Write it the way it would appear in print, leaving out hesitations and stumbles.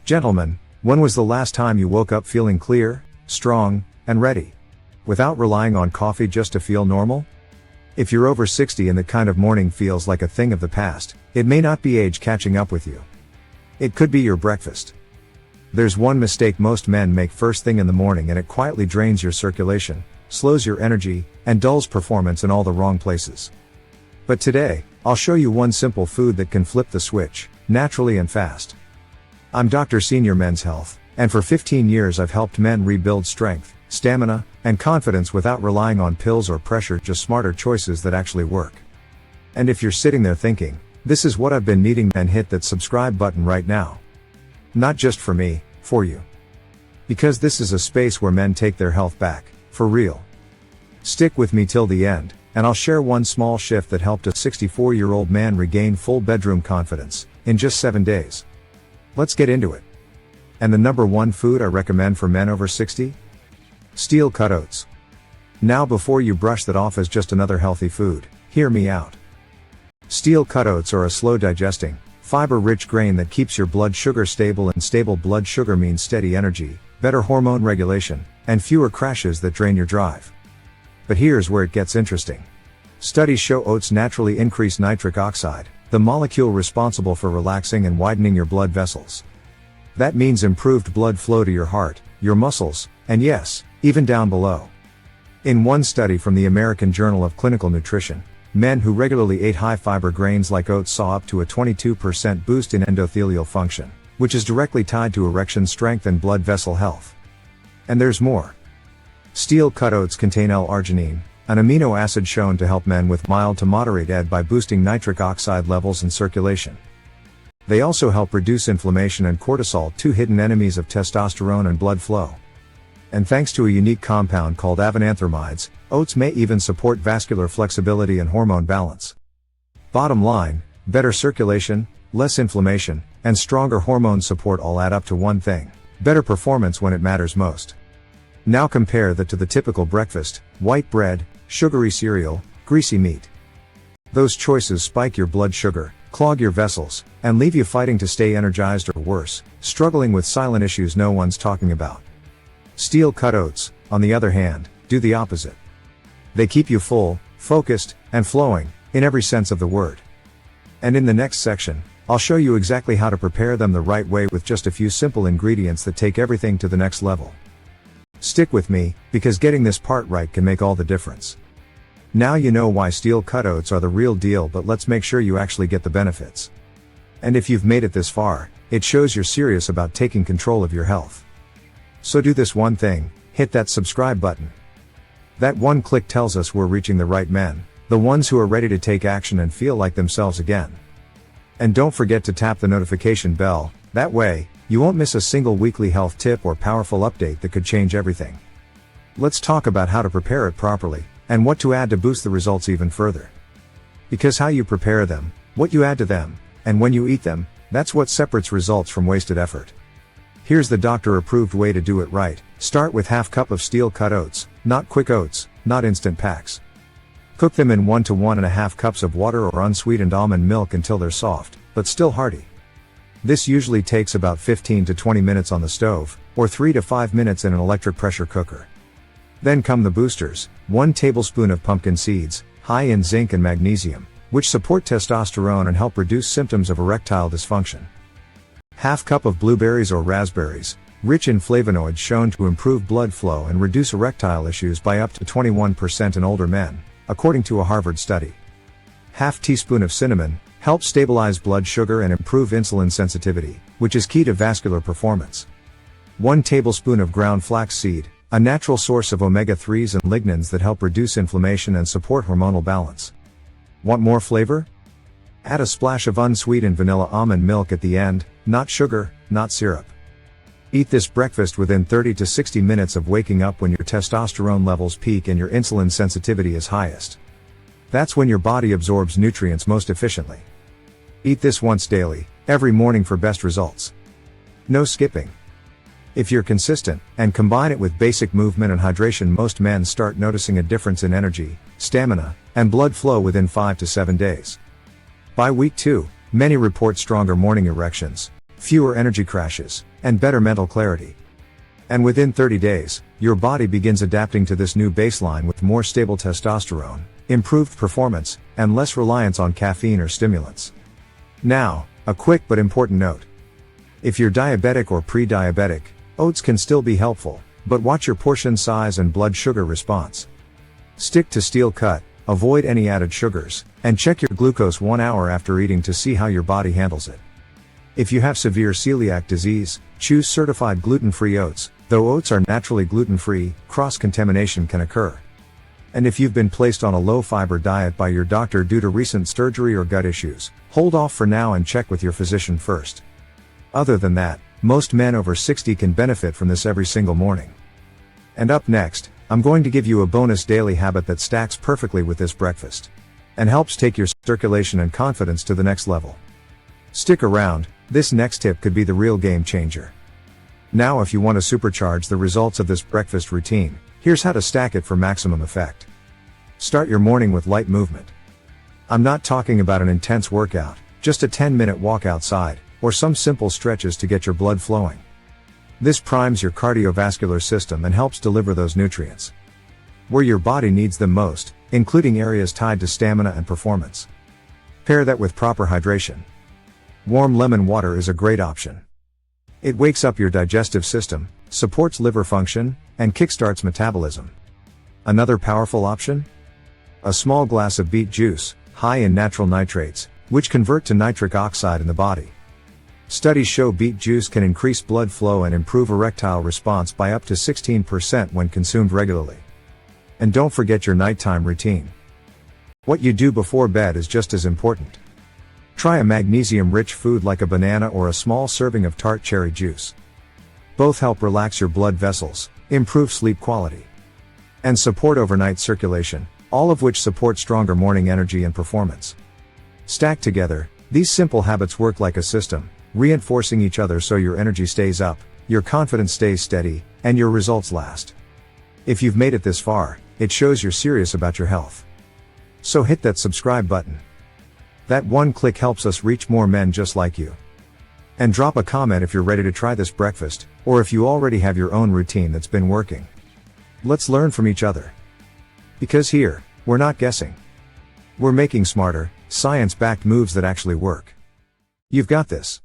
Gentlemen, when was the last time you woke up feeling clear, strong, and ready? Without relying on coffee just to feel normal? If you're over 60 and that kind of morning feels like a thing of the past, it may not be age catching up with you. It could be your breakfast. There's one mistake most men make first thing in the morning, and it quietly drains your circulation, slows your energy, and dulls performance in all the wrong places. But today, I'll show you one simple food that can flip the switch, naturally and fast. I'm Dr. Senior Men's Health, and for 15 years I've helped men rebuild strength, stamina, and confidence without relying on pills or pressure, just smarter choices that actually work. And if you're sitting there thinking, this is what I've been needing, then hit that subscribe button right now. Not just for me, for you. Because this is a space where men take their health back, for real. Stick with me till the end, and I'll share one small shift that helped a 64-year-old man regain full bedroom confidence, in just 7 days. Let's get into it. And the number one food I recommend for men over 60? Steel cut oats. Now, before you brush that off as just another healthy food, hear me out. Steel cut oats are a slow digesting, fiber-rich grain that keeps your blood sugar stable, and stable blood sugar means steady energy, better hormone regulation, and fewer crashes that drain your drive. But here's where it gets interesting. Studies show oats naturally increase nitric oxide, the molecule responsible for relaxing and widening your blood vessels. That means improved blood flow to your heart, your muscles, and yes, even down below. In one study from the American Journal of Clinical Nutrition, men who regularly ate high-fiber grains like oats saw up to a 22% boost in endothelial function, which is directly tied to erection strength and blood vessel health. And there's more. Steel cut oats contain L-arginine, an amino acid shown to help men with mild to moderate ED by boosting nitric oxide levels in circulation. They also help reduce inflammation and cortisol, two hidden enemies of testosterone and blood flow. And thanks to a unique compound called avenanthramides, oats may even support vascular flexibility and hormone balance. Bottom line, better circulation, less inflammation, and stronger hormone support all add up to one thing: better performance when it matters most. Now compare that to the typical breakfast: white bread, sugary cereal, greasy meat. Those choices spike your blood sugar, clog your vessels, and leave you fighting to stay energized, or worse, struggling with silent issues no one's talking about. Steel cut oats, on the other hand, do the opposite. They keep you full, focused, and flowing, in every sense of the word. And in the next section, I'll show you exactly how to prepare them the right way with just a few simple ingredients that take everything to the next level. Stick with me, because getting this part right can make all the difference. Now you know why steel cut oats are the real deal, but let's make sure you actually get the benefits. And if you've made it this far, it shows you're serious about taking control of your health. So do this one thing: hit that subscribe button. That one click tells us we're reaching the right men, the ones who are ready to take action and feel like themselves again. And don't forget to tap the notification bell, that way, you won't miss a single weekly health tip or powerful update that could change everything. Let's talk about how to prepare it properly, and what to add to boost the results even further. Because how you prepare them, what you add to them, and when you eat them, that's what separates results from wasted effort. Here's the doctor-approved way to do it right. Start with half cup of steel cut oats, not quick oats, not instant packs. Cook them in 1 to 1.5 cups of water or unsweetened almond milk until they're soft, but still hearty. This usually takes about 15 to 20 minutes on the stove, or 3 to 5 minutes in an electric pressure cooker. Then come the boosters: 1 tablespoon of pumpkin seeds, high in zinc and magnesium, which support testosterone and help reduce symptoms of erectile dysfunction. Half cup of blueberries or raspberries, rich in flavonoids shown to improve blood flow and reduce erectile issues by up to 21% in older men, according to a Harvard study. Half teaspoon of cinnamon, helps stabilize blood sugar and improve insulin sensitivity, which is key to vascular performance. 1 tablespoon of ground flax seed, a natural source of omega-3s and lignans that help reduce inflammation and support hormonal balance. Want more flavor? Add a splash of unsweetened vanilla almond milk at the end, not sugar, not syrup. Eat this breakfast within 30 to 60 minutes of waking up, when your testosterone levels peak and your insulin sensitivity is highest. That's when your body absorbs nutrients most efficiently. Eat this once daily, every morning for best results. No skipping. If you're consistent, and combine it with basic movement and hydration, most men start noticing a difference in energy, stamina, and blood flow within 5 to 7 days. By week 2, many report stronger morning erections, fewer energy crashes, and better mental clarity. And within 30 days, your body begins adapting to this new baseline with more stable testosterone, improved performance, and less reliance on caffeine or stimulants. Now, a quick but important note. If you're diabetic or pre-diabetic, oats can still be helpful, but watch your portion size and blood sugar response. Stick to steel cut, avoid any added sugars, and check your glucose 1 hour after eating to see how your body handles it. If you have severe celiac disease, choose certified gluten-free oats. Though oats are naturally gluten-free, cross-contamination can occur. And if you've been placed on a low-fiber diet by your doctor due to recent surgery or gut issues, hold off for now and check with your physician first. Other than that, most men over 60 can benefit from this every single morning. And up next, I'm going to give you a bonus daily habit that stacks perfectly with this breakfast and helps take your circulation and confidence to the next level. Stick around, this next tip could be the real game changer. Now, if you want to supercharge the results of this breakfast routine, here's how to stack it for maximum effect. Start your morning with light movement. I'm not talking about an intense workout, just a 10-minute walk outside, or some simple stretches to get your blood flowing. This primes your cardiovascular system and helps deliver those nutrients where your body needs them most, including areas tied to stamina and performance. Pair that with proper hydration. Warm lemon water is a great option. It wakes up your digestive system, supports liver function, and kickstarts metabolism. Another powerful option? A small glass of beet juice, high in natural nitrates, which convert to nitric oxide in the body. Studies show beet juice can increase blood flow and improve erectile response by up to 16% when consumed regularly. And don't forget your nighttime routine. What you do before bed is just as important. Try a magnesium-rich food like a banana or a small serving of tart cherry juice. Both help relax your blood vessels, improve sleep quality, and support overnight circulation, all of which support stronger morning energy and performance. Stacked together, these simple habits work like a system, reinforcing each other so your energy stays up, your confidence stays steady, and your results last. If you've made it this far, it shows you're serious about your health. So hit that subscribe button. That one click helps us reach more men just like you. And drop a comment if you're ready to try this breakfast, or if you already have your own routine that's been working. Let's learn from each other. Because here, we're not guessing. We're making smarter, science-backed moves that actually work. You've got this.